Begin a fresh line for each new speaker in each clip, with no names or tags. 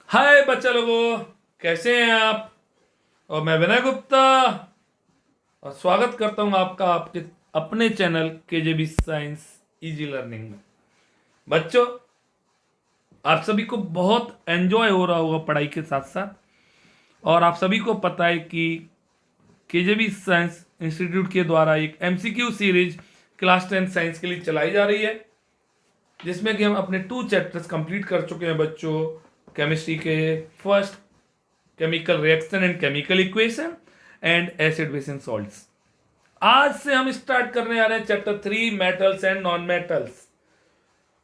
हाय बच्चा लोगों, कैसे हैं आप। और मैं विनय गुप्ता और स्वागत करता हूं आपका आपके अपने चैनल केजेबी साइंस इजी लर्निंग में। बच्चों, आप सभी को बहुत एंजॉय हो रहा होगा पढ़ाई के साथ साथ, और आप सभी को पता है कि केजेबी साइंस इंस्टीट्यूट के द्वारा एक एमसीक्यू सीरीज क्लास 10 साइंस के लिए चलाई जा रही है, जिसमें कि हम अपने 2 चैप्टर्स कंप्लीट कर चुके हैं बच्चों। केमिस्ट्री के first chemical reaction and chemical equation and acid base and salts. आज से हम स्टार्ट करने आ रहे हैं chapter 3 metals and non metals.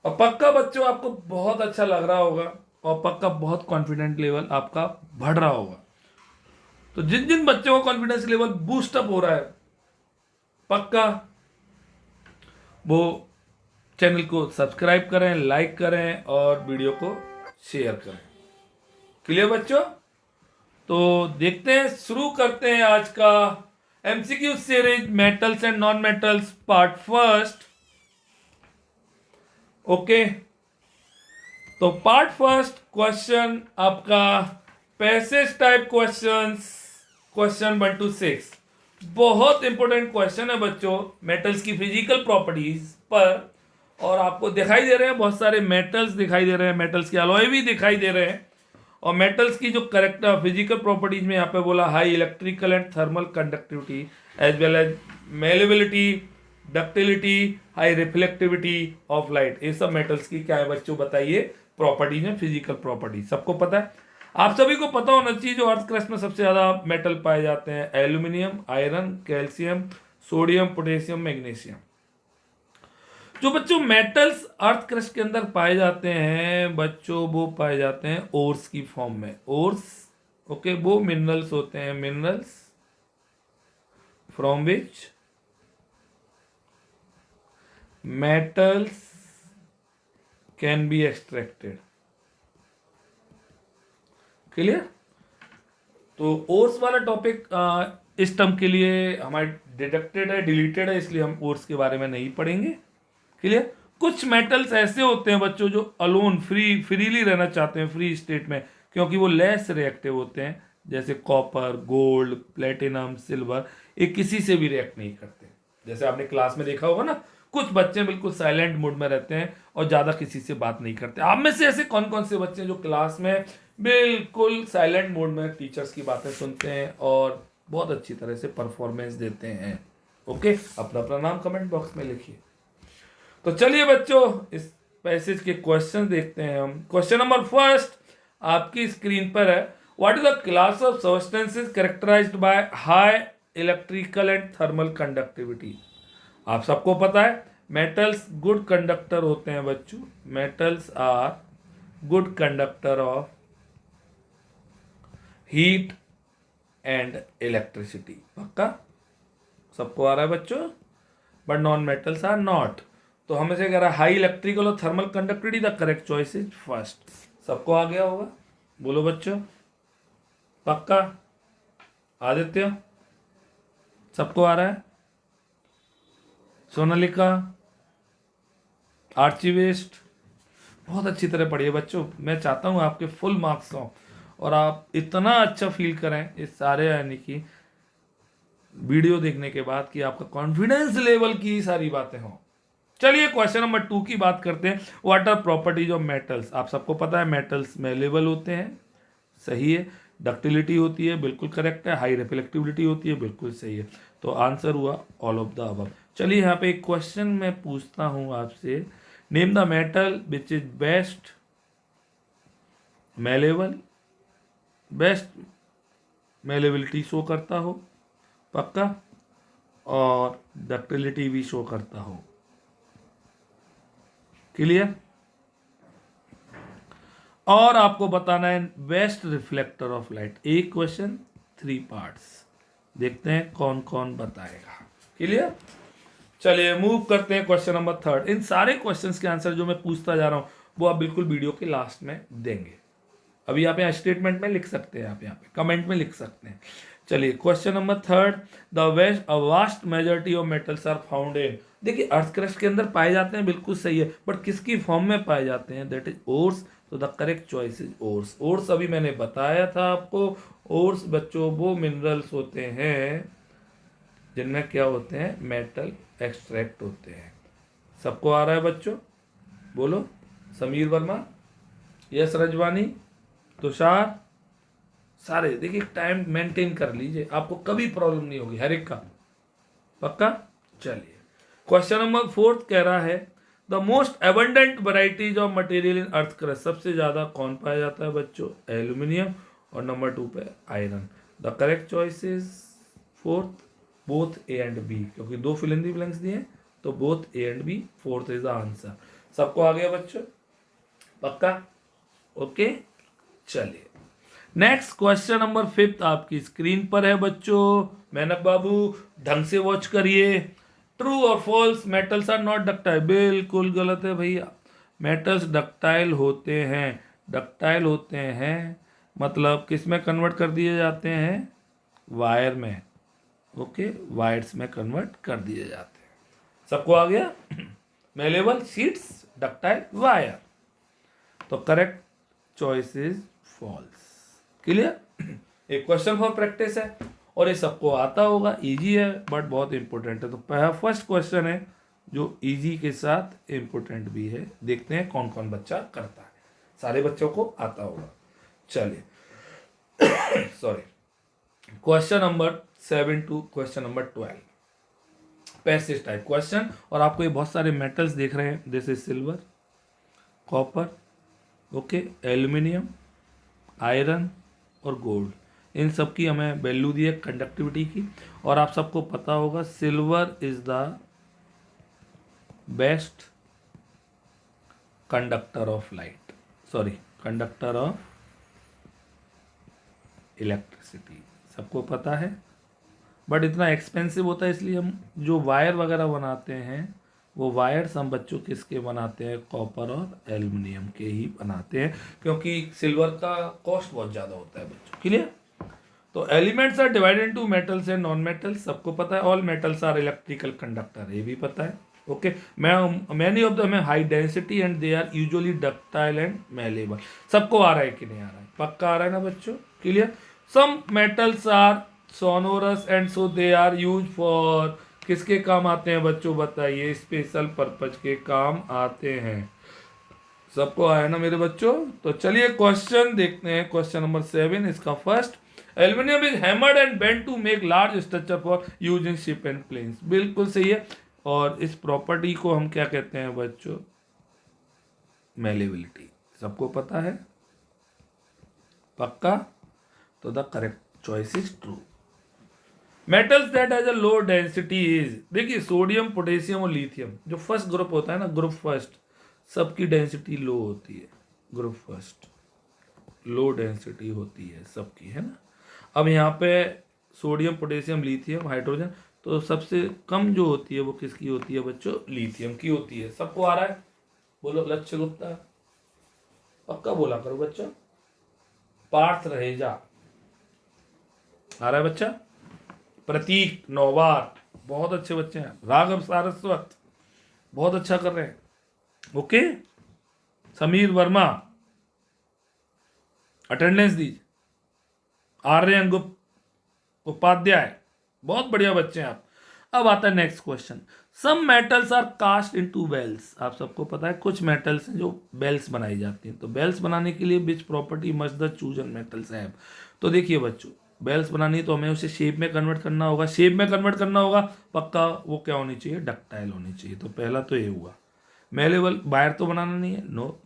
और पक्का बच्चों आपको बहुत अच्छा लग रहा होगा और पक्का बहुत कॉन्फिडेंट लेवल आपका बढ़ रहा होगा। तो जिन जिन बच्चों का कॉन्फिडेंस लेवल बूस्ट अप हो रहा है, पक्का वो चैनल को सब्सक्राइब करें, लाइक करें और वीडियो को शेयर करें। क्लियर बच्चों? तो देखते हैं, शुरू करते हैं आज का MCQ series metals and non metals part first. Okay, तो पार्ट फर्स्ट क्वेश्चन आपका passage type questions, question 1 to 6। बहुत इंपॉर्टेंट क्वेश्चन है बच्चों मेटल्स की फिजिकल प्रॉपर्टीज पर। और आपको दिखाई दे रहे हैं बहुत सारे मेटल्स दिखाई दे रहे हैं, मेटल्स के अलॉय भी दिखाई दे रहे हैं। और मेटल्स की जो करेक्टर फिजिकल प्रॉपर्टीज में यहाँ पे बोला high electrical and thermal conductivity as well as malleability, ductility, high reflectivity of light. ये सब मेटल्स की क्या है बच्चों, बताइए प्रॉपर्टीज में, फिजिकल प्रॉपर्टीज सबको पता है। आप सभी को पता होना चाहिए जो अर्थ क्रस्ट में सबसे ज्यादा मेटल पाए जाते हैं, aluminium, iron, calcium, sodium, potassium, magnesium. जो बच्चों मेटल्स अर्थ क्रस्ट के अंदर पाए जाते हैं बच्चों, वो पाए जाते हैं ओर्स की फॉर्म में। ओर्स, ओके, वो मिनरल्स होते हैं, minerals from which metals can be extracted. Clear? तो ओर्स वाला टॉपिक इस टर्म के लिए हमारे डिडक्टेड है, डिलीटेड है, इसलिए हम ओर्स के बारे में नहीं पढ़ेंगे। क्लियर? कुछ मेटल्स ऐसे होते हैं बच्चों जो अलोन फ्रीली रहना चाहते हैं, फ्री स्टेट में, क्योंकि वो लेस रिएक्टिव होते हैं, जैसे कॉपर, गोल्ड, प्लेटिनम, सिल्वर। ये किसी से भी रिएक्ट नहीं करते। जैसे आपने क्लास में देखा होगा ना, कुछ बच्चे बिल्कुल साइलेंट मोड में रहते हैं और ज्यादा किसी से बात नहीं करते। आप में से ऐसे कौन कौन से बच्चे जो क्लास में बिल्कुल साइलेंट मोड में टीचर्स की बातें सुनते हैं और बहुत अच्छी तरह से परफॉर्मेंस देते हैं? ओके, अपना अपना नाम कमेंट बॉक्स में लिखिए। तो चलिए बच्चों, इस पैसेज के क्वेश्चन देखते हैं हम। क्वेश्चन नंबर फर्स्ट आपकी स्क्रीन पर है। What is the class of substances characterised by high electrical and thermal conductivity. आप सबको पता है मेटल्स गुड कंडक्टर होते हैं बच्चों। Metals are good conductor of heat and electricity. पक्का सबको आ रहा है बच्चों? But non metals are not. तो हमें से कह रहा है हाई इलेक्ट्रिकल और thermal conductivity, the correct choice is first. सबको आ गया होगा? बोलो बच्चों, पक्का? आदित्य, सबको आ रहा है? सोनालिका, आर्चिवेस्ट, बहुत अच्छी तरह पढ़िए बच्चों। मैं चाहता हूं आपके फुल मार्क्स हों और आप इतना अच्छा फील करें इस सारे यानी कि वीडियो देखने के बाद कि आपका कॉन्फिडेंस लेवल की सारी बातें हों। चलिए क्वेश्चन नंबर 2 की बात करते हैं। What are properties of metals. आप सबको पता है मेटल्स मेलेबल होते हैं, सही है। डक्टिलिटी होती है, बिल्कुल करेक्ट है। हाई रिफ्लेक्टिविटी होती है, बिल्कुल सही है। तो आंसर हुआ ऑल ऑफ द अबव। चलिए यहाँ पे एक क्वेश्चन मैं पूछता हूं आपसे। Name the metal which is best malleable, best malleability show करता हो, पक्का, और डक्टिलिटी भी शो करता हो। क्लियर? और आपको बताना है बेस्ट रिफ्लेक्टर ऑफ लाइट। एक क्वेश्चन 3 पार्ट्स, देखते हैं कौन कौन बताएगा। क्लियर? चलिए मूव करते हैं क्वेश्चन नंबर 3। इन सारे क्वेश्चंस के आंसर जो मैं पूछता जा रहा हूं वो आप बिल्कुल वीडियो के लास्ट में देंगे। अभी आप यहाँ स्टेटमेंट में लिख सकते हैं, आप यहाँ पे कमेंट में लिख सकते हैं। चलिए question number 3, the vast majority of metals are found in देखिए अर्थ क्रस्ट के अंदर पाए जाते हैं, बिल्कुल सही है, बट किसकी फॉर्म में पाए जाते हैं? That is ores. तो the correct choice is ores. Ores अभी मैंने बताया था आपको। ओर्स बच्चों वो मिनरल्स होते हैं जिनमें क्या होते हैं? मेटल एक्सट्रैक्ट होते हैं। सबको आ रहा है बच्चों? बोलो। समीर वर्मा, यस रजवानी, तुषार, सारे देखिए टाइम मेंटेन कर लीजिए, आपको कभी प्रॉब्लम नहीं होगी हर एक का। पक्का? चलिए क्वेश्चन नंबर 4 कह रहा है the most abundant varieties of material in earth crust. सबसे ज्यादा कौन पाया जाता है बच्चों? एल्यूमिनियम। और नंबर 2 पे iron. The correct choice is fourth, both A and B, क्योंकि दो फिल इन द ब्लैंक्स दिए हैं, तो both A and B, fourth is the answer. सबको आ गया बच्चों? पक्का? ओके चलिए नेक्स्ट क्वेश्चन नंबर 5 आपकी स्क्रीन पर है बच्चों। मेहनत बाबू ढंग से वॉच करिए। ट्रू और false? Metals are not ductile. बिल्कुल गलत है भैया। मेटल्स डक्टाइल होते हैं। डक्टाइल होते हैं मतलब किस में कन्वर्ट कर दिए जाते हैं? वायर में। ओके वायर्स में कन्वर्ट कर दिए जाते हैं। सबको आ गया? Malleable sheets, ductile, wire. तो correct choice is false. Clear? एक क्वेश्चन फॉर प्रैक्टिस है और ये सबको आता होगा, इजी है बट बहुत इंपॉर्टेंट है। तो पहला फर्स्ट क्वेश्चन है जो इजी के साथ इंपॉर्टेंट भी है। देखते हैं कौन कौन बच्चा करता है। सारे बच्चों को आता होगा। चलिए sorry, question number 7 to question number 12, passage type question. और आपको ये बहुत सारे मेटल्स देख रहे हैं, this is silver, copper, okay, aluminium, iron और गोल्ड। इन सब की हमें वैल्यू दी है कंडक्टिविटी की। और आप सबको पता होगा silver is the best conductor of light, sorry conductor of electricity. सबको पता है, बट इतना एक्सपेंसिव होता है, इसलिए हम जो वायर वगैरह बनाते हैं वो वायर्स हम बच्चों किसके बनाते हैं? कॉपर और एल्युमिनियम के ही बनाते हैं, क्योंकि सिल्वर का कॉस्ट बहुत ज़्यादा होता है बच्चों। क्लियर? तो elements are divided into metals and non metals. सबको पता है। All metals are electrical conductor, ये भी पता है। Okay, many of them high density and they are usually ductile and malleable. सबको आ रहा है कि नहीं आ रहा है? पक्का आ रहा है ना बच्चों? Clear? Some metals are sonorous and so they are use for, किसके काम आते हैं बच्चों? बताइए। स्पेशल पर्पज के काम आते हैं। सबको आया ना मेरे बच्चों? तो चलिए क्वेश्चन देखते हैं। क्वेश्चन नंबर 7 इसका first, aluminium is hammered and bend to make large structure for use in ship and planes. बिल्कुल सही है। और इस प्रॉपर्टी को हम क्या कहते हैं बच्चों? मेलेबिलिटी। सबको पता है? पक्का? तो the correct choice is true. Metals that has a low density is, देखिए सोडियम, पोटेशियम और लिथियम, जो फर्स्ट ग्रुप होता है ना, ग्रुप फर्स्ट, सबकी डेंसिटी लो होती है। ग्रुप फर्स्ट लो डेंसिटी होती है सबकी, है ना। अब यहाँ पे सोडियम, पोटेशियम, लिथियम, हाइड्रोजन, तो सबसे कम जो होती है वो किसकी होती है बच्चों? लिथियम की होती है। सबको आ रहा है? बोलो लक्ष्य गुप्ता, पक्का बोला करो बच्चों। पार्थ रहेजा आ रहा है बच्चा। प्रतीक नौवार, बहुत अच्छे बच्चे हैं। राघव सारस्वत, बहुत अच्छा कर रहे हैं। ओके, समीर वर्मा अटेंडेंस दीजिए। आर्यन गुप्त उपाध्याय, बहुत बढ़िया बच्चे हैं आप। अब आता है next question, some metals are cast into bells. आप सबको पता है कुछ मेटल्स हैं जो बेल्स बनाई जाती हैं। तो बेल्स बनाने के लिए which property must the chosen metals have. तो देखिए बच्चों, बेल्स बनानी है तो हमें उसे शेप में कन्वर्ट करना होगा। शेप में कन्वर्ट करना होगा, पक्का वो क्या होनी चाहिए? डक्टाइल होनी चाहिए। तो पहला तो ये हुआ। मेलेबल वायर तो बनाना नहीं है, नो,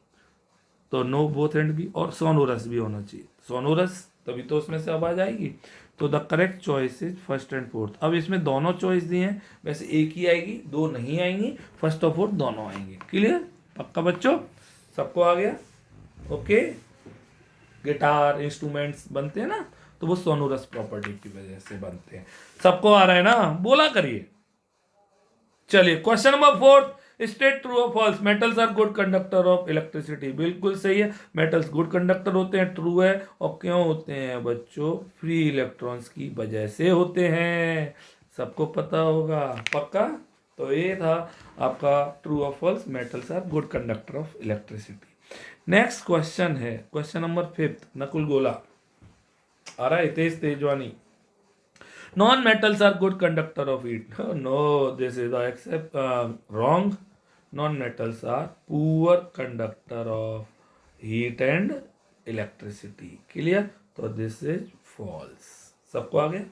तो नो बोथ एंड बी। और सोनोरस भी होना चाहिए। सोनोरस तभी तो उसमें से आवाज आएगी। तो the correct choice is first and fourth. अब इसमें दोनों चॉइस दी हैं, वैसे एक ही आएगी, दो नहीं आएंगी, फर्स्ट और फोर्थ दोनों आएंगे। क्लियर? पक्का बच्चों? सबको आ गया? ओके, गिटार इंस्ट्रूमेंट्स बनते हैं ना, तो वो सोनोरस प्रॉपर्टी की वजह से बनते हैं। सबको आ रहा है ना? बोला करिए। चलिए क्वेश्चन नंबर 4, स्टेट ट्रू और false. Metals are good conductor of electricity. बिल्कुल सही है, मेटल्स गुड कंडक्टर होते हैं, ट्रू है। और क्यों होते हैं बच्चों? फ्री इलेक्ट्रॉन्स की वजह से होते हैं। सबको पता होगा, पक्का? तो ये था आपका ट्रू और false, metals are good conductor of electricity. Next question है क्वेश्चन नंबर 5, नकुल गोला आ रहा है, Tej Tejwani. Non metals are good conductor of heat, no this is the except wrong. Non metals are poor conductor of heat and electricity, clear, तो this is false. सबको आगे।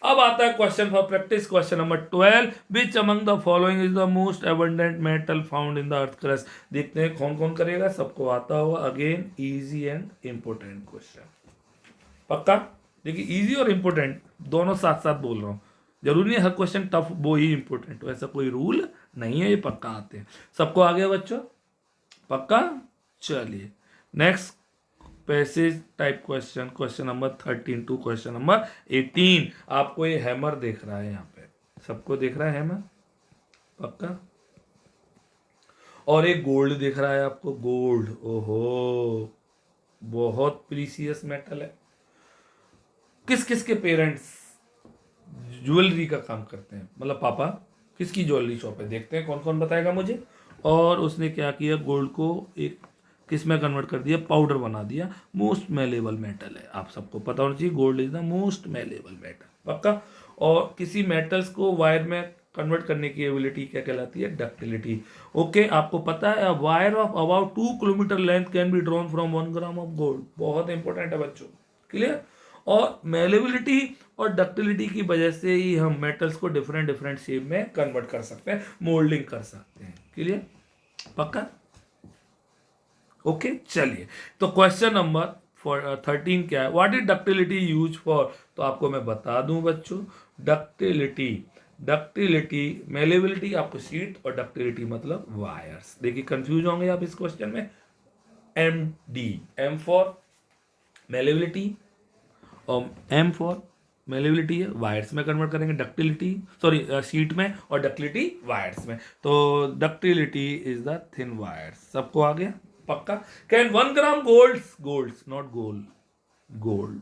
अब आता है question for practice, question number 12, which among the following is the most abundant metal found in the earth crust. देखते हैं कौन कौन करेगा, सबको आता होगा। Again easy and important question, पक्का। देखिए इजी और इंपोर्टेंट दोनों साथ साथ बोल रहा हूँ, जरूरी नहीं हर क्वेश्चन टफ वो ही इंपोर्टेंट, वैसा कोई रूल नहीं है, ये पक्का आते हैं। सबको आ गया बच्चों, पक्का। चलिए next passage type question, question number 13 to question number 18। आपको ये हैमर देख रहा है यहाँ पे, सबको देख रहा है हैमर, पक्का। और एक गोल्ड दिख रहा है आपको, गोल्ड, ओहो बहुत प्रीसियस मेटल है। किस किस के पेरेंट्स ज्वेलरी का काम करते हैं, मतलब पापा किसकी ज्वेलरी शॉप है, देखते हैं कौन कौन बताएगा मुझे। और उसने क्या किया, गोल्ड को एक किस में कन्वर्ट कर दिया, पाउडर बना दिया। मोस्ट मेलेबल मेटल है, आप सबको पता होना चाहिए, gold is the most malleable metal, पक्का। और किसी मेटल्स को वायर में कन्वर्ट करने की एबिलिटी क्या कहलाती है, डक्टिलिटी। ओके, आपको पता है wire of about 2 kilometre length can be drawn from 1 gram of gold, बहुत इंपॉर्टेंट है बच्चों, क्लियर। और मेलेबिलिटी और डक्टिलिटी की वजह से ही हम मेटल्स को डिफरेंट डिफरेंट शेप में कन्वर्ट कर सकते हैं, मोल्डिंग कर सकते हैं, क्लियर, पक्का। ओके चलिए, तो क्वेश्चन नंबर 13 क्या है, what is ductility use for. तो आपको मैं बता दूं बच्चों, डक्टिलिटी मेलेबिलिटी आपको शीट और डक्टिलिटी मतलब वायर्स। देखिए कंफ्यूज होंगे आप इस क्वेश्चन में। एम फॉर मेलेबिलिटी और एम फॉर मेलेबिलिटी है, वायर्स में कन्वर्ट करेंगे, डक्टिलिटी सॉरी शीट में, और डक्टिलिटी वायर्स में। तो ductility is the thin wires, सबको आ गया, पक्का। Can 1 gram gold not gold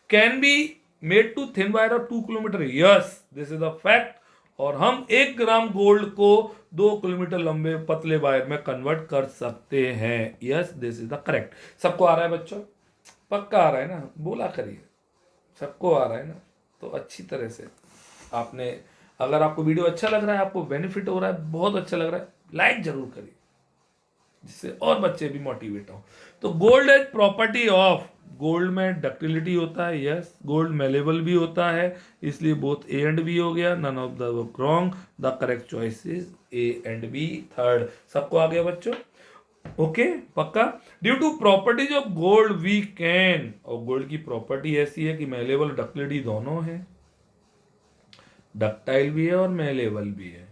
can be made to thin wire of 2 kilometre, yes this is the fact. और हम 1 ग्राम गोल्ड को 2 किलोमीटर लंबे पतले वायर में कन्वर्ट कर सकते हैं, yes this is the correct. सबको आ रहा है बच्चों, पक्का आ रहा है ना, बोला करिए, सबको आ रहा है ना। तो अच्छी तरह से आपने, अगर आपको वीडियो अच्छा लग रहा है, आपको बेनिफिट हो रहा है, बहुत अच्छा लग रहा है, लाइक जरूर करिए, जिससे और बच्चे भी मोटिवेट हो। तो gold as property of, gold में डक्टिलिटी होता है, यस, गोल्ड मेलेबल भी होता है, इसलिए बोथ ए एंड बी हो गया, none of the wrong, the correct choice is A and B, third. सबको आ गया बच्चों, ओके पक्का। Due to properties of gold we can, और गोल्ड की प्रॉपर्टी ऐसी है कि मेलेबल डक्टिलिटी दोनों है, डक्टाइल भी है और मेलेबल भी है।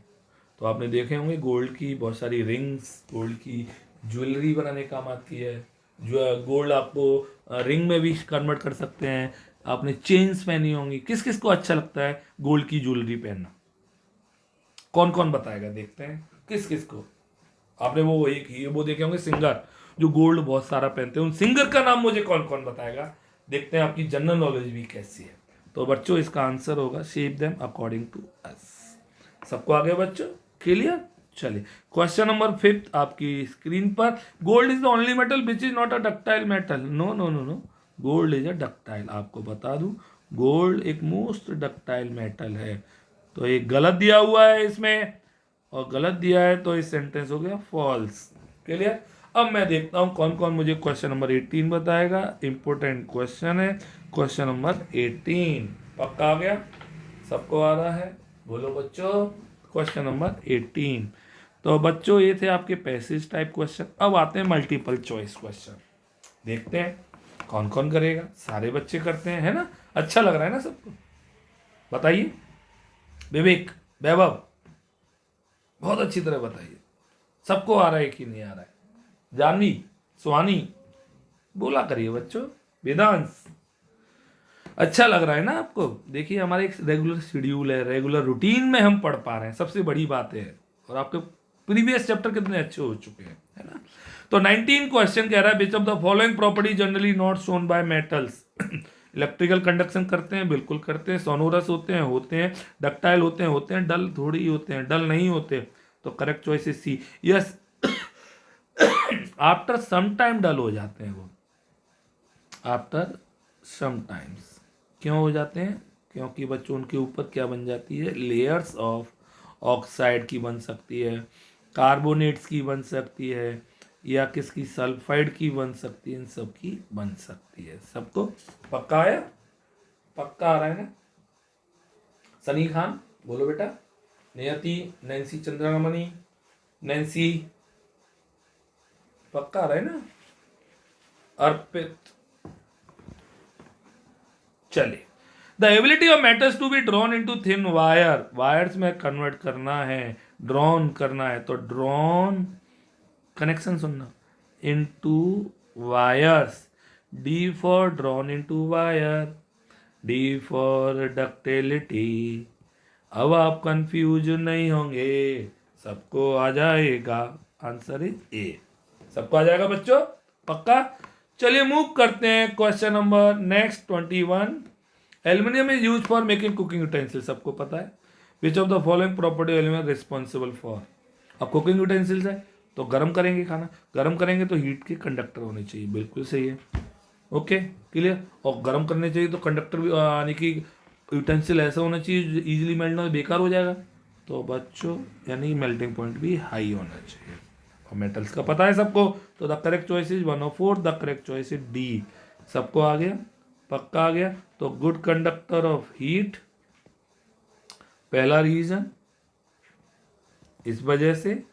तो आपने देखे होंगे गोल्ड की बहुत सारी रिंग्स, गोल्ड की ज्वेलरी बनाने काम आती है, जो गोल्ड आपको रिंग में भी कन्वर्ट कर सकते हैं। आपने चेन्स पहनी होंगी, किस किस को अच्छा लगता है गोल्ड की ज्वेलरी पहनना, कौन कौन बताएगा, देखते हैं किस किस को। आपने वो एक ही वो देखे होंगे सिंगर जो गोल्ड बहुत सारा पहनते हैं, उन सिंगर का नाम मुझे कौन कौन बताएगा, देखते हैं आपकी जनरल नॉलेज भी कैसी है। तो बच्चों इसका आंसर होगा shape them according to us. सबको आ गया बच्चों, क्लियर। चलिए क्वेश्चन नंबर 5 आपकी स्क्रीन पर, gold is the only metal which is not a ductile metal, no no no no, gold is a ductile. आपको बता दूं गोल्ड एक मोस्ट डक्टाइल मेटल है। तो एक गलत दिया हुआ है इसमें, और गलत दिया है तो इस सेंटेंस हो गया फॉल्स, क्लियर। अब मैं देखता हूं कौन कौन मुझे क्वेश्चन नंबर 18 बताएगा, इंपॉर्टेंट क्वेश्चन है क्वेश्चन नंबर 18, पक्का आ गया, सबको आ रहा है, बोलो बच्चों। क्वेश्चन नंबर 18, तो बच्चों ये थे आपके पैसेज टाइप क्वेश्चन। अब आते हैं मल्टीपल चॉइस क्वेश्चन, देखते हैं कौन कौन करेगा, सारे बच्चे करते हैं, है ना, अच्छा लग रहा है ना सबको, बताइए। विवेक, वैभव, बहुत अच्छी तरह बताइए, सबको आ रहा है कि नहीं आ रहा है। जानवी, सुहानी, बोला करिए बच्चों। वेदांश, अच्छा लग रहा है ना आपको। देखिए हमारे एक रेगुलर शेड्यूल है, रेगुलर रूटीन में हम पढ़ पा रहे हैं, सबसे बड़ी बात है। और आपके प्रीवियस चैप्टर कितने अच्छे हो चुके हैं, है ना। तो 19 क्वेश्चन कह रहा है विच of the following property generally not shown by metals, electrical conduction करते हैं, बिल्कुल करते हैं। सोनोरस होते हैं। डक्टाइल होते हैं। डल थोड़ी ही होते हैं, डल नहीं होते। तो correct choice is C. Yes, after some time dull हो जाते हैं वो, आफ्टर सम टाइम्स। क्यों हो जाते हैं? क्योंकि बच्चों उनके ऊपर क्या बन जाती है, लेयर्स ऑफ ऑक्साइड की बन सकती है, कार्बोनेट्स की बन सकती है, या किसकी, सल्फाइड की बन सकती है, इन सब की बन सकती है। सबको पक्का आया? पक्का आ रहा है ना? सनी खान बोलो बेटा। नियति, नैन्सी चंद्रमणि, नैन्सी, पक्का आ रहा है ना? अर्पित, चलिए। The ability of metals to be drawn into thin wire, wires में कन्वर्ट करना है, ड्रॉन करना है, तो ड्रॉन, कनेक्शन सुनना, into wires, D for drawn into wire, D for ductility. अब आप कंफ्यूज नहीं होंगे, सबको आ जाएगा। Answer is A. सबको आ जाएगा बच्चों? पक्का? चलिए मूव करते हैं question number next 21। Aluminium is use for making cooking utensil, सबको पता है। विच of the following property element responsible for. अब कुकिंग यूटेंसिल्स है तो गर्म करेंगे खाना, गर्म करेंगे तो हीट के कंडक्टर होने चाहिए, बिल्कुल सही है। Okay, clear. और गर्म करने चाहिए तो कंडक्टर भी, यानी कि यूटेंसिल ऐसा होना चाहिए इजीली मेल्ट ना हो, बेकार हो जाएगा। तो बच्चों यानी मेल्टिंग पॉइंट भी हाई होना चाहिए। और मेटल्स का पता है सबको, तो the correct choice is 104, the correct choice is D. सबको आ गया? पक्का आ गया? तो गुड कंडक्टर ऑफ हीट, पहला रीजन इस वजह से,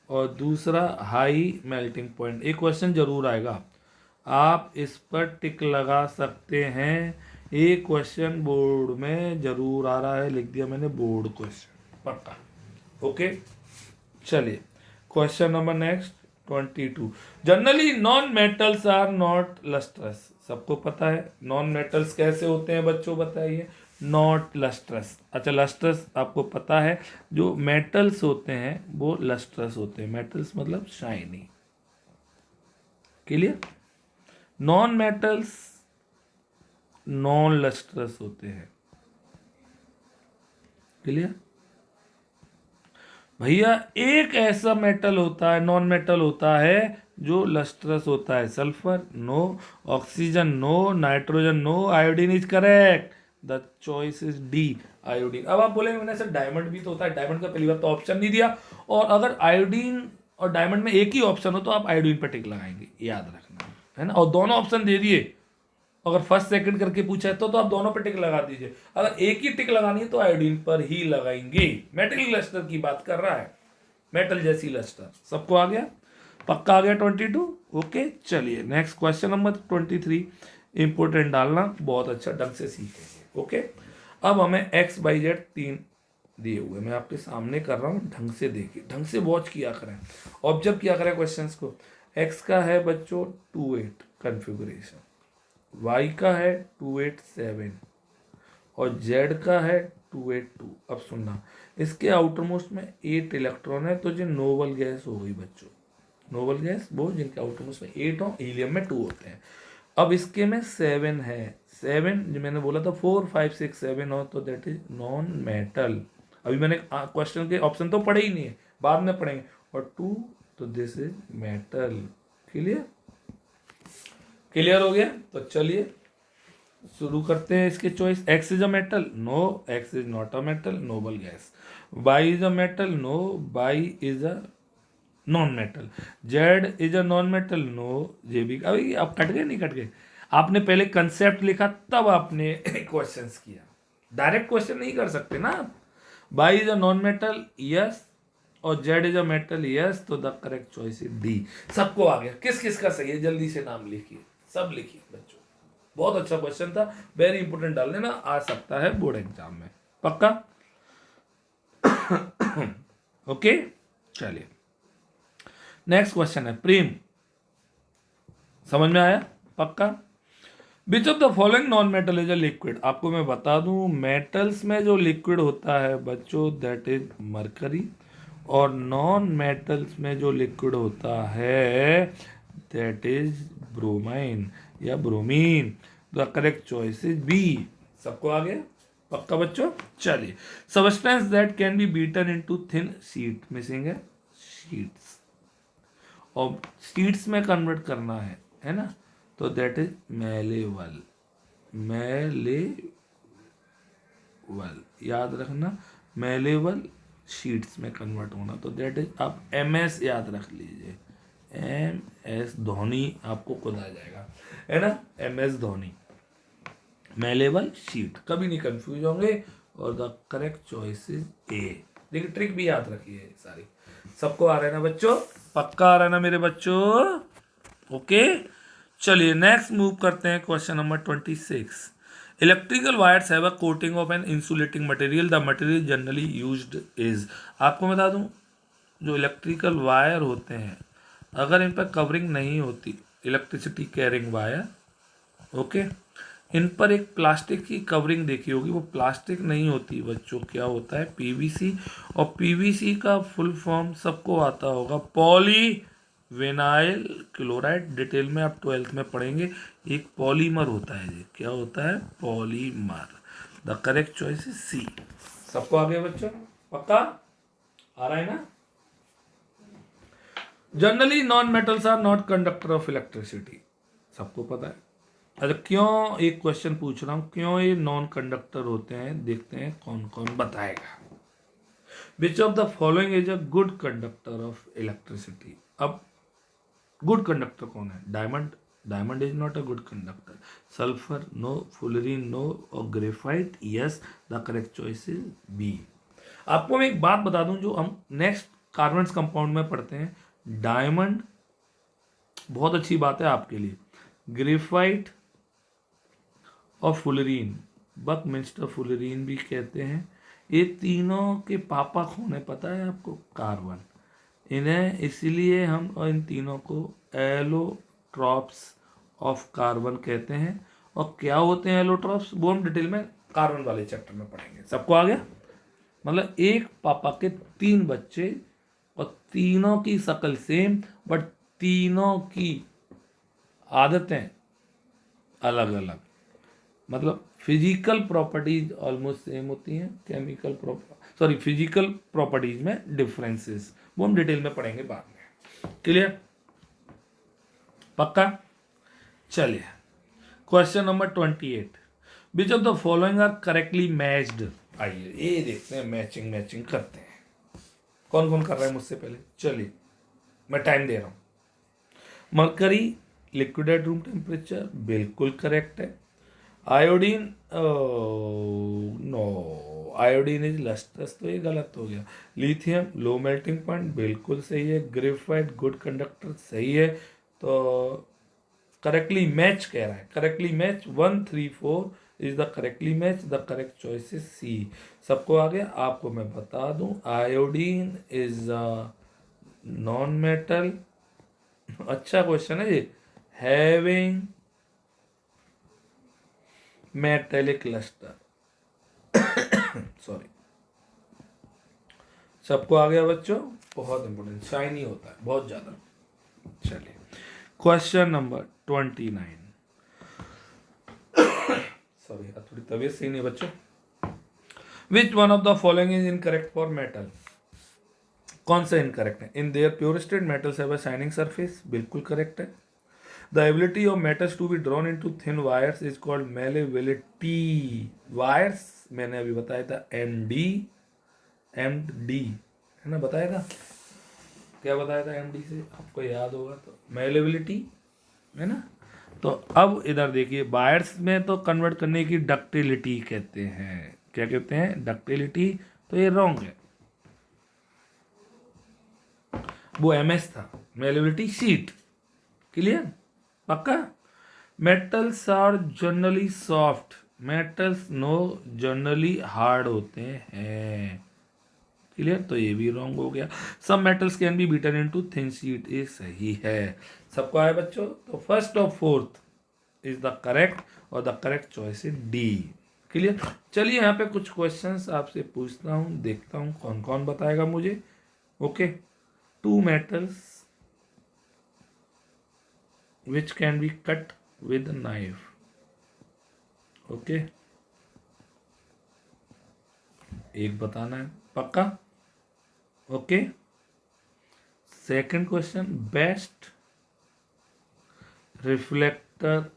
और दूसरा हाई मेल्टिंग पॉइंट। एक क्वेश्चन जरूर आएगा, आप इस पर टिक लगा सकते हैं। एक क्वेश्चन बोर्ड में जरूर आ रहा है, लिख दिया मैंने बोर्ड क्वेश्चन, पक्का। ओके, चलिए question number next 22। Generally non metals are not lustrous, सबको पता है नॉन मेटल्स कैसे होते हैं बच्चों, बताइए। नॉट लस्ट्रस, अच्छा लस्ट्रस आपको पता है, जो मेटल्स होते हैं वो लस्ट्रस होते हैं। मेटल्स मतलब shiny, clear. Non metals non lustrous होते हैं, क्लियर। भैया एक ऐसा मेटल होता है, नॉन मेटल होता है जो लस्ट्रस होता है, sulphur no, oxygen no, nitrogen no, iodine is correct. The choice is D, iodine. अब आप बोलेंगे मैंने सर डायमंड भी तो होता है, डायमंड का पहली बार तो ऑप्शन नहीं दिया, और अगर आयोडीन और डायमंड में एक ही ऑप्शन हो तो आप आयोडीन पर टिक लगाएंगे, याद रखना है ना। और दोनों ऑप्शन दे दिए, अगर फर्स्ट सेकंड करके पूछा है तो आप दोनों पे टिक लगा दीजिए। अगर एक ही टिक लगानी है तो आयोडीन पर ही लगाएंगे। मेटल लस्टर की बात कर रहा है, मेटल जैसी लस्टर। सबको आ गया? पक्का आ गया 22? ओके, चलिए नेक्स्ट क्वेश्चन नंबर 23। इंपोर्टेंट डालना, बहुत अच्छा ढंग से सीखेंगे। ओके, अब हमें एक्स वाई जेड 3 दिए हुए, मैं आपके सामने कर रहा हूँ, ढंग से देखिए, ढंग से वॉच किया करें, ऑब्जर्व किया करें क्वेश्चंस को। एक्स का है बच्चों 28 कन्फिगुरेशन, y का है 287 और z का है 282। अब सुनना, इसके आउटर मोस्ट में 8 इलेक्ट्रॉन है, तो जो नोबल गैस हो गई बच्चों, नोबल गैस वो जिनके आउटर मोस्ट में 8 हो, हीलियम में 2 होते हैं। अब इसके में 7 है, 7 जो मैंने बोला था 4 5 6 7 हो, तो दैट इज नॉन मेटल। अभी मैंने क्वेश्चन के ऑप्शन तो पढ़े ही नहीं है, बाद में पढ़ेंगे। और 2, तो this is metal. Clear? Clear हो गया? तो चलिए शुरू करते हैं इसके choice. X is a metal, no, X is not a metal, noble gas. Y is a metal, no, Y is a non metal. Z is a non metal, no, Z भी। अभी आप कट गए, नहीं cut गए? आपने पहले concept लिखा तब आपने क्वेश्चंस किया, डायरेक्ट क्वेश्चन नहीं कर सकते ना आप। Y is a non metal, yes, और Z is a metal, yes, तो the correct choice is D. सबको आ गया? किस किस का सही है जल्दी से नाम लिखिए, सब लिखिए बच्चों। बहुत अच्छा क्वेश्चन था, वेरी इंपोर्टेंट, डाल देना, आ सकता है बोर्ड एग्जाम में, पक्का। ओके, चलिए नेक्स्ट क्वेश्चन है प्रेम, समझ में आया? पक्का। विच of the following non metal is a liquid. आपको मैं बता दूं, मेटल्स में जो लिक्विड होता है बच्चों दैट इज मरकरी, और नॉन मेटल्स में जो लिक्विड होता है दैट इज ब्रोमाइन या bromine. The correct choice is B. सबको आ गया? पक्का बच्चों? चलिए, substance that can be beaten into thin sheet, missing है शीट्स, और शीट्स में कन्वर्ट करना है ना, तो दैट इज मेलेबल। मेलेबल याद रखना, मेलेबल शीट्स में कन्वर्ट होना, तो दैट इज, आप MS याद रख लीजिए, MS धोनी, आपको खुद आ जाएगा, है ना, MS धोनी। मेलेबल शीट, कभी नहीं कंफ्यूज होंगे, और द करेक्ट चॉइस इज ए। देखिए ट्रिक भी याद रखिए सारी। सबको आ रहा है ना बच्चों? पक्का आ रहा है ना मेरे बच्चों? ओके, चलिए नेक्स्ट मूव करते हैं question number 26। Electrical wires have a coating of an insulating material, the material generally used is. आपको बता दूं, जो इलेक्ट्रिकल वायर होते हैं, अगर इन पर कवरिंग नहीं होती, इलेक्ट्रिसिटी कैरिंग वायर, ओके, इन पर एक प्लास्टिक की कवरिंग देखी होगी, वो प्लास्टिक नहीं होती बच्चों, क्या होता है? PVC। और PVC का फुल फॉर्म सबको आता होगा, पॉली विनाइल क्लोराइड। डिटेल में आप 12th में पढ़ेंगे। एक पॉलीमर होता है, ये क्या होता है? Polymer. The correct choice is C. सबको आ गया बच्चों? पक्का आ रहा है ना? Generally non metals are not conductor of electricity, सबको पता है। अच्छा, क्यों एक क्वेश्चन पूछ रहा हूं, क्यों ये नॉन कंडक्टर होते हैं? देखते हैं कौन कौन बताएगा। Which of the following is a good conductor of electricity? अब गुड कंडक्टर कौन है? Diamond, diamond is not a good conductor. Sulphur no, fullerene no, और graphite yes. The correct choice is B. आपको मैं एक बात बता दूं, जो हम नेक्स्ट कार्बन्स कंपाउंड में पढ़ते हैं, डायमंड बहुत अच्छी बात है आपके लिए, ग्रेफाइट और फुलरीन, बकमिंस्टर फुलरीन भी कहते हैं, ये तीनों के पापा कौन है पता है आपको? कार्बन। इन्हें इसीलिए हम इन तीनों को एलोट्रॉप्स ऑफ कार्बन कहते हैं। और क्या होते हैं एलोट्रॉप्स, वो हम डिटेल में कार्बन वाले चैप्टर में पढ़ेंगे। सबको आ गया? मतलब एक पापा के 3 बच्चे, और तीनों की शक्ल सेम, बट तीनों की आदतें अलग अलग, मतलब फिजिकल प्रॉपर्टीज ऑलमोस्ट सेम होती हैं, फिजिकल प्रॉपर्टीज में डिफरेंसेस, वो हम डिटेल में पढ़ेंगे बाद में। क्लियर? पक्का? चलिए, question number 28। Which of the following are correctly matched? आइए ये देखते हैं, मैचिंग मैचिंग करते हैं। कौन कौन कर रहा है मुझसे पहले? चलिए, मैं टाइम दे रहा हूं। Mercury liquid at room temperature, बिल्कुल करेक्ट है। Iodine, no, iodine is lustrous, तो ये गलत हो गया। लिथियम लो मेल्टिंग पॉइंट, बिल्कुल सही है। ग्रेफाइट गुड कंडक्टर, सही है। तो करेक्टली मैच कह रहा है, correctly match 1 3 4 is the correctly match. The correct choice is C. सबको आ गया? आपको मैं बता दूं, आयोडीन इज नॉन मेटल, अच्छा क्वेश्चन है ये, हैविंग मेटेलिक क्लस्टर, सॉरी। सबको आ गया बच्चों? बहुत इंपॉर्टेंट, शाइनी होता है बहुत ज्यादा। चलिए, क्वेश्चन नंबर 29। सॉरी, थोड़ी तबीयत सही नहीं बच्चों। Which one of the following is incorrect for metal? कौन सा इनकरेक्ट है? In their pure state metals have a shining surface, बिल्कुल करेक्ट है। The ability of metals to be drawn into thin wires is called malleability. Wires मैंने अभी बताया था MD है ना, बताया था। क्या बताया था MD से? आपको याद होगा तो, malleability है ना। तो अब इधर देखिए, वायर्स में तो कन्वर्ट करने की डक्टिलिटी कहते हैं। क्या कहते हैं? डक्टिलिटी। तो ये रॉन्ग है, वो MS था, malleability शीट। क्लियर? पक्का? Metals are generally soft, metals no generally hard होते हैं। क्लियर? तो ये भी रॉन्ग हो गया। सब metals can be beaten into thin sheet, ये सही है। सबको आया बच्चों? तो फर्स्ट और फोर्थ इज द करेक्ट, और the correct choice is D. Clear? चलिए, यहाँ पे कुछ क्वेश्चंस आपसे पूछता हूँ, देखता हूँ कौन कौन बताएगा मुझे। Okay, 2 metals which can be cut with a knife, okay, एक बताना है पक्का। Okay, second question, best reflector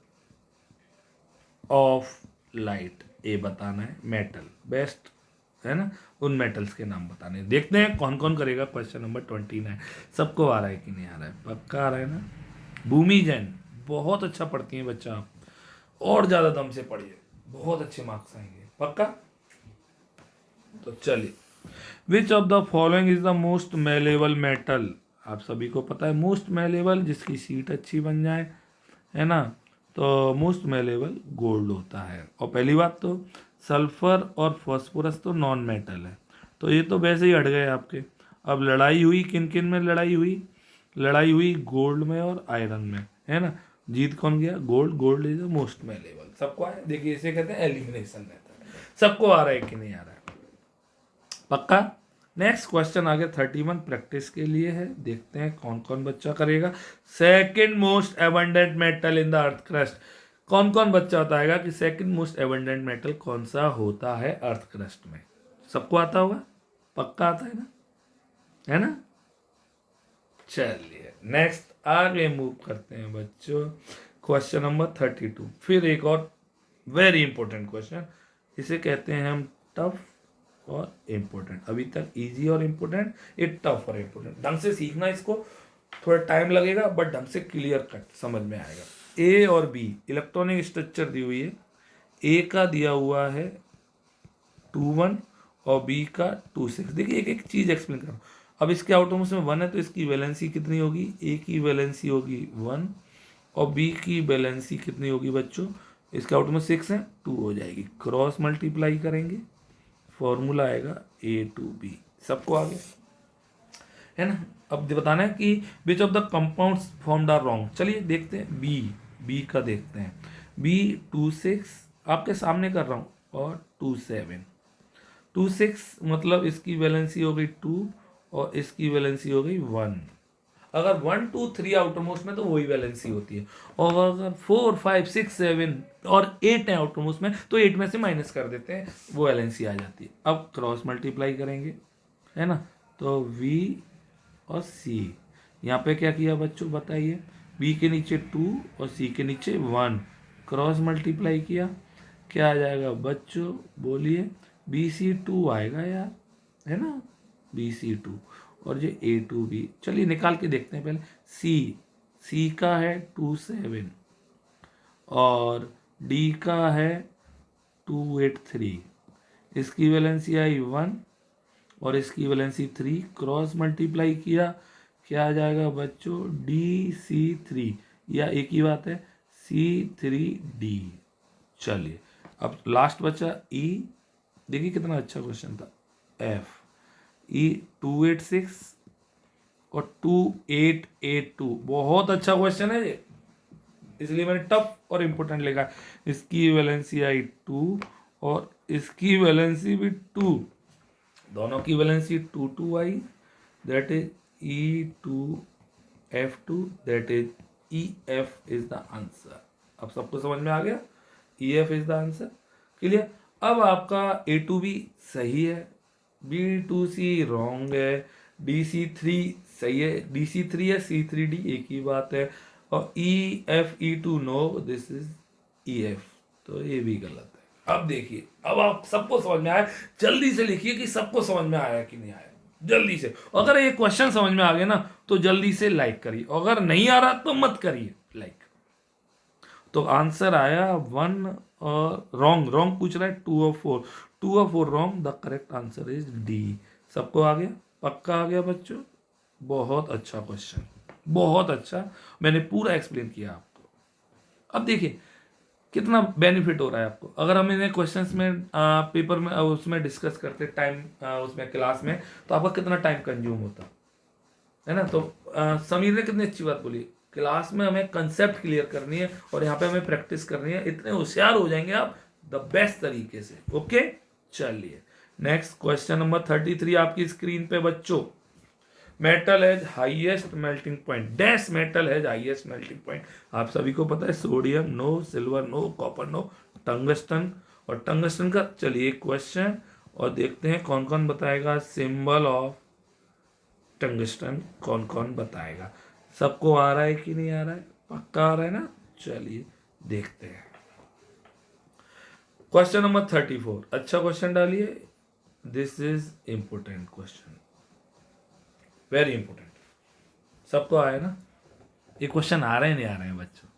of light, ये बताना है। मेटल बेस्ट है ना, उन मेटल्स के नाम बताने हैं। देखते हैं कौन कौन करेगा। क्वेश्चन नंबर 29, सबको आ रहा है कि नहीं आ रहा है? पक्का आ रहा है ना? भूमि जैन बहुत अच्छा पढ़ती हैं बच्चा, आप और ज़्यादा दम से पढ़िए, बहुत अच्छे मार्क्स आएंगे पक्का। तो चलिए, विच of the following is the most malleable metal? आप सभी को पता है मोस्ट मेलेबल, जिसकी सीट अच्छी बन जाए, है ना, तो मोस्ट मेलेबल गोल्ड होता है। और पहली बात तो सल्फर और फास्फोरस तो नॉन मेटल है, तो ये तो वैसे ही हट गए आपके। अब लड़ाई हुई किन किन में? लड़ाई हुई, लड़ाई हुई गोल्ड में और आयरन में, है ना। जीत कौन गया? Gold. Gold is the most malleable, सबको आया। देखिए इसे कहते हैं एलिमिनेशन मेथड। सबको आ रहा है कि नहीं आ रहा है? पक्का। नेक्स्ट क्वेश्चन आगे 31 प्रैक्टिस के लिए है, देखते हैं कौन कौन बच्चा करेगा। Second most abundant metal in the earth crust, कौन कौन बच्चा बताएगा कि सेकंड मोस्ट एबंडेंट मेटल कौन सा होता है अर्थ क्रस्ट में? सबको आता होगा, पक्का आता है ना, है ना। चलिए नेक्स्ट आगे मूव करते हैं बच्चों। क्वेश्चन नंबर 32, फिर एक और वेरी इंपॉर्टेंट क्वेश्चन, इसे कहते हैं हम टफ और इम्पोर्टेंट। अभी तक इजी और इम्पोर्टेंट, ये टफ और इम्पोर्टेंट। ढंग से सीखना इसको, थोड़ा टाइम लगेगा बट ढंग से क्लियर कट समझ में आएगा। ए और बी इलेक्ट्रॉनिक स्ट्रक्चर दी हुई है, ए का दिया हुआ है 2 1 और बी का 2 6। देखिए एक एक चीज एक्सप्लेन करो। अब इसके आउटोमोस में 1 है तो इसकी वैलेंसी कितनी होगी? ए की वैलेंसी होगी 1 और बी की वैलेंसी कितनी होगी बच्चों? इसके आउटोमोस 6 है, 2 हो जाएगी। क्रॉस मल्टीप्लाई करेंगे, फॉर्मूला आएगा A2B। सबको आ गया है ना। अब बताना है कि which of the compounds formed are wrong. चलिए देखते हैं, बी का देखते हैं। बी 2 6 आपके सामने कर रहा हूँ, और 2 7। 2 6 मतलब इसकी वैलेंसी हो गई 2 और इसकी वैलेंसी हो गई 1। अगर 1 2 3 आउटरमोस्ट में तो वही वैलेंसी होती है, और अगर 4 5 6 7 और 8 है आउटरमोस्ट में तो 8 में से माइनस कर देते हैं, वो वैलेंसी आ जाती है। अब क्रॉस मल्टीप्लाई करेंगे, है ना, तो V और C। यहाँ पे क्या किया बच्चों बताइए? B के नीचे 2 और C के नीचे 1, क्रॉस मल्टीप्लाई किया, क्या आ जाएगा बच्चों? बोलिए। BC2 आएगा यार, है ना, BC2। और ये A2B, चलिए निकाल के देखते हैं पहले। C का है 2 7 और D का है 2 8 3। इसकी वैलेंसी आई 1 और इसकी वैलेंसी 3, क्रॉस मल्टीप्लाई किया, क्या आ जाएगा बच्चों? DC3, या एक ही बात है, C3D। चलिए अब लास्ट बचा E। देखिए कितना अच्छा क्वेश्चन था। F E 2 8 6 और 2 8 8 2, बहुत अच्छा क्वेश्चन है ये, इसलिए मैंने टफ और इम्पोर्टेंट लिखा। इसकी वैलेंसी आई 2 और इसकी वैलेंसी भी 2, दोनों की valency 2 2 I, that is E2F2, that is EF is the answer. अब सबको समझ में आ गया, EF is the answer. Clear. अब आपका A2B सही है, B2C रॉन्ग है, DC3 सही है, DC3 है, C3D एक ही बात है, और EF E2 no, this is EF, तो ये भी गलत है। अब देखिए, अब आप सबको समझ में आया, जल्दी से लिखिए कि सबको समझ में आया कि नहीं आया, जल्दी से। अगर ये क्वेश्चन समझ में आ गया ना तो जल्दी से लाइक करिए, अगर नहीं आ रहा तो मत करिए लाइक। तो आंसर आया 1 और रॉन्ग, रॉन्ग पूछ रहा है 2 और 4, 2 और 4 wrong, the correct answer is D। सबको आ गया, पक्का आ गया बच्चों। बहुत अच्छा क्वेश्चन, बहुत अच्छा, मैंने पूरा एक्सप्लेन किया आपको। अब देखिए कितना बेनिफिट हो रहा है आपको, अगर हम इन्हें क्वेश्चंस में पेपर में उसमें डिस्कस करते टाइम, उसमें क्लास में, तो आपका कितना टाइम कंज्यूम होता है ना। तो समीर ने कितनी अच्छी बात बोली, क्लास में हमें कंसेप्ट क्लियर करनी है और यहाँ पे हमें प्रैक्टिस करनी है, इतने होशियार हो जाएंगे आप द बेस्ट तरीके से। ओके चलिए नेक्स्ट क्वेश्चन नंबर 33 आपकी स्क्रीन पे बच्चों। Metal has highest melting point, dash metal has highest melting point. आप सभी को पता है, sodium no, silver no, copper no, tungsten. और टंगस्टन का चलिए क्वेश्चन और देखते हैं कौन कौन बताएगा। सिंबल ऑफ टंगस्टन कौन कौन बताएगा। सबको आ रहा है कि नहीं आ रहा है? पक्का आ रहा है ना? चलिए देखते हैं। क्वेश्चन नंबर 34, अच्छा क्वेश्चन डालिए। This is important question, very important. सबको आया ना? ये क्वेश्चन आ रहे हैं नहीं आ रहे हैं बच्चों?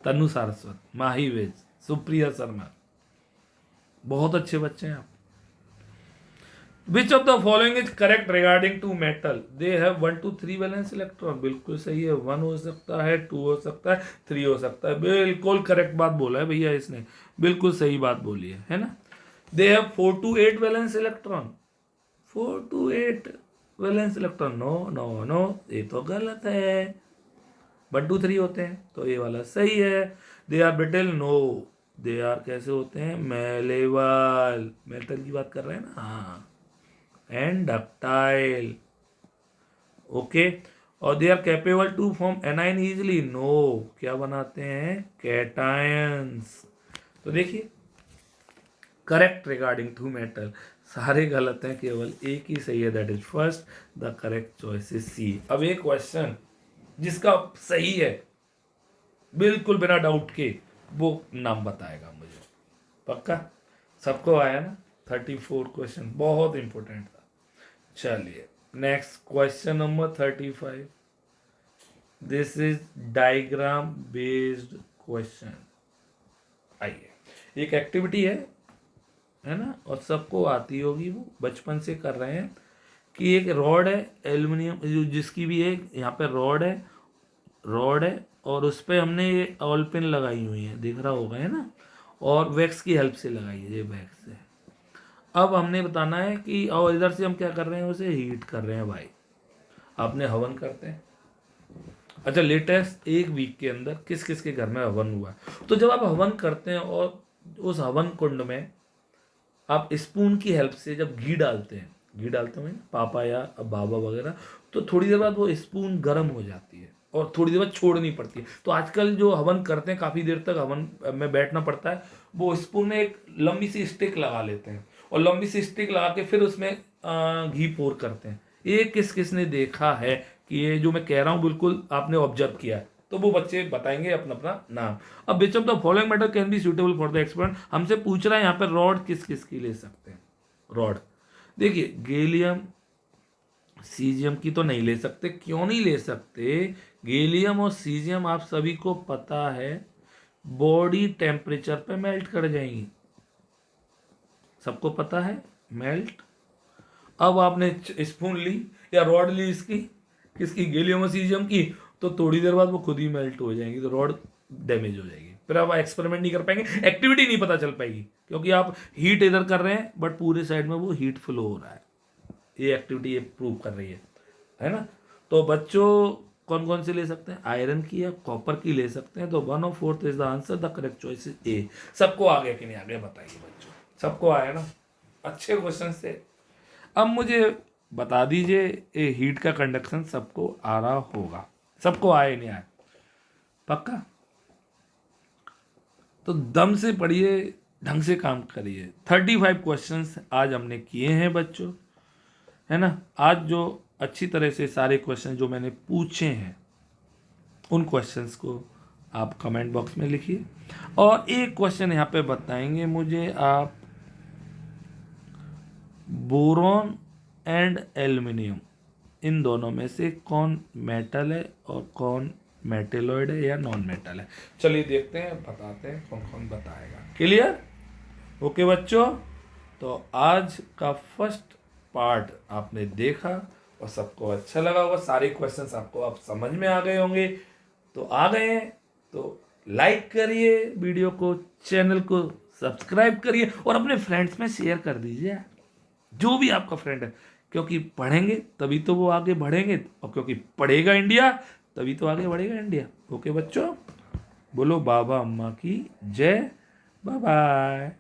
तनु सारस्वत, माही वेज, सुप्रिया शर्मा, बहुत अच्छे बच्चे हैं आप। Which of the following is correct regarding to metal? They have 1 to 3 valence electron. बिल्कुल सही है। 1 हो सकता है, 2 हो सकता है, 3 हो सकता है। बिल्कुल करेक्ट बात बोला है भैया इसने, बिल्कुल सही बात बोली है ना? They have 4 to 8 valence electron. 4 to 8 valence electron, no no no, ये तो गलत है। 1 to 3 होते हैं, तो ये वाला सही है। They are brittle, no, they are कैसे होते हैं? मेलेबल, मेटल की बात कर रहे हैं ना? हाँ। And ductile, okay. और they are capable to form anion easily, no, क्या बनाते हैं? कैटायंस। तो देखिए करेक्ट रिगार्डिंग टू मेटल, सारे गलत हैं, केवल एक ही सही है, that is first, the correct choice is C. अब एक क्वेश्चन जिसका सही है बिल्कुल बिना डाउट के, वो नाम बताएगा मुझे, पक्का? सबको आया ना? 34 क्वेश्चन बहुत इंपॉर्टेंट था। चलिए next question number 35, this is diagram based question. आइए, एक एक्टिविटी है ना, और सबको आती होगी, वो बचपन से कर रहे हैं। कि एक रॉड है एल्युमिनियम, जिसकी भी एक यहाँ पे रॉड है और उस पर हमने ये ऑल पिन लगाई हुई है, दिख रहा होगा है ना, और वैक्स की हेल्प से लगाई है, ये वैक्स है। अब हमने बताना है कि, और इधर से हम क्या कर रहे हैं, उसे हीट कर रहे हैं भाई। आपने हवन करते हैं, अच्छा लेटेस्ट 1 वीक के अंदर किस किस के घर में हवन हुआ? तो जब आप हवन करते हैं और उस हवन कुंड में आप स्पून की हेल्प से जब घी डालते हैं, घी डालते हैं पापा या बाबा वगैरह, तो थोड़ी देर बाद वो स्पून गर्म हो जाती है और थोड़ी देर बाद छोड़नी पड़ती है। तो आजकल जो हवन करते हैं काफ़ी देर तक हवन में बैठना पड़ता है, वो स्पून में एक लंबी सी स्टिक लगा लेते हैं और लंबी सी स्टिक लगा के फिर उसमें घी पोर करते हैं। ये किसने देखा है कि ये जो मैं कह रहा हूँ बिल्कुल आपने ऑब्जर्व किया है? तो वो बच्चे बताएंगे अपना अपना नाम। अब विच of the following metal can be suitable for the experiment? हमसे पूछ रहा है यहाँ पर रॉड किस किस की ले सकते हैं। रॉड देखिए, गैलियम सीजियम की तो नहीं ले सकते। क्यों नहीं ले सकते? गैलियम और सीजियम आप सभी को पता है बॉडी टेम्परेचर पे मेल्ट कर जाएंगी, सबको पता है, मेल्ट। अब आपने स्पून ली या रॉड ली इसकी, किसकी? गैलियम और सीजियम की, तो थोड़ी देर बाद वो खुद ही मेल्ट हो जाएंगी, तो रॉड डैमेज हो जाएगी, फिर आप एक्सपेरिमेंट नहीं कर पाएंगे, एक्टिविटी नहीं पता चल पाएगी, क्योंकि आप हीट इधर कर रहे हैं बट पूरे साइड में वो हीट फ्लो हो रहा है। ये एक्टिविटी ये प्रूव कर रही है ना? तो बच्चों कौन कौन से ले सकते हैं? आयरन की या कॉपर की ले सकते हैं। तो 1 और 4 is the answer, the correct choice is A. सबको आ गया कि नहीं आ गया बताइए बच्चों? सबको आया ना? अच्छे क्वेश्चन से। अब मुझे बता दीजिए, ये हीट का कंडक्शन सबको आ रहा होगा, सबको आए नहीं आए? पक्का? तो दम से पढ़िए, ढंग से काम करिए। 35 क्वेश्चंस आज हमने किए हैं बच्चों, है ना? आज जो अच्छी तरह से सारे क्वेश्चन जो मैंने पूछे हैं उन क्वेश्चंस को आप कमेंट बॉक्स में लिखिए। और एक क्वेश्चन यहाँ पे बताएंगे मुझे आप, बोरॉन एंड एल्युमिनियम, इन दोनों में से कौन मेटल है और कौन मेटेलॉइड है या नॉन मेटल है? चलिए देखते हैं, बताते हैं कौन कौन बताएगा। क्लियर? ओके बच्चों, तो आज का फर्स्ट पार्ट आपने देखा और सबको अच्छा लगा होगा, सारे क्वेश्चंस आपको आप समझ में आ गए होंगे। तो आ गए हैं तो लाइक करिए वीडियो को, चैनल को सब्सक्राइब करिए और अपने फ्रेंड्स में शेयर कर दीजिए, जो भी आपका फ्रेंड है, क्योंकि पढ़ेंगे तभी तो वो आगे बढ़ेंगे, और क्योंकि पढ़ेगा इंडिया तभी तो आगे बढ़ेगा इंडिया। ओके बच्चों, बोलो बाबा अम्मा की जय, बाय बाय।